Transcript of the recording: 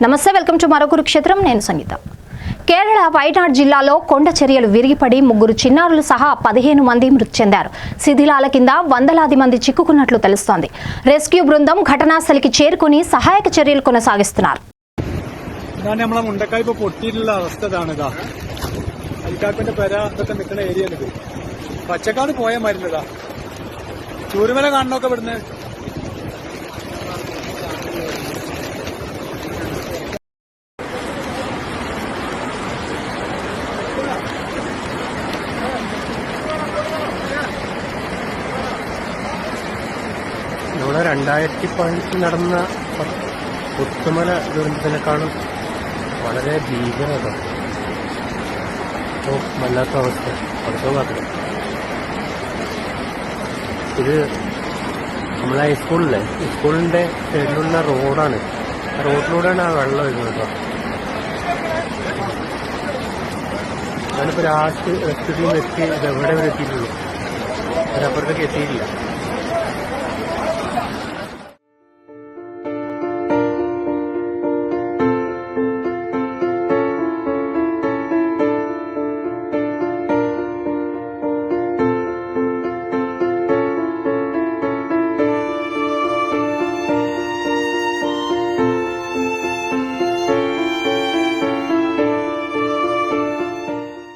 నమస్తే, welcome to మరో కురుక్షేత్రం. నేను సంగీత. కేరళ వైనాడ్ జిల్లాలో కొండ చర్యలు విరిగిపడి 3 చిన్నారులు సహా 15 మంది మృతి చెందారు. శిథిలాల కింద వందలాది మంది చిక్కుకున్నట్లు తెలుస్తోంది. రెస్క్యూ బృందం ఘటనాస్థలికి చేరుకుని సహాయక చర్యలు కొనసాగిస్తున్నారు. പച്ചക്കാട് പോയ മരുന്നതാ ചൂരുമല കാണണമൊക്കെ ഇവിടുന്ന് ഇവിടെ 2015 നടന്ന പുത്തുമല ദുരന്തത്തിനേക്കാളും വളരെ ഭീകരത. വല്ലാത്ത അവസ്ഥ. അടുത്ത മാത്രം ഇത് നമ്മളെ സ്കൂളിന്റെ സൈഡിലുള്ള റോഡാണ്. റോഡിലൂടെയാണ് ആ വെള്ളം വരുന്നത് കേട്ടോ. ഞാനിപ്പോൾ ലാസ്റ്റ് റെസ്ക്യൂ ടീം എത്തി. ഇത് എവിടെ എത്തിയിട്ടുള്ളൂ, അതിനപ്പുറത്തേക്ക് എത്തിയിട്ടില്ല.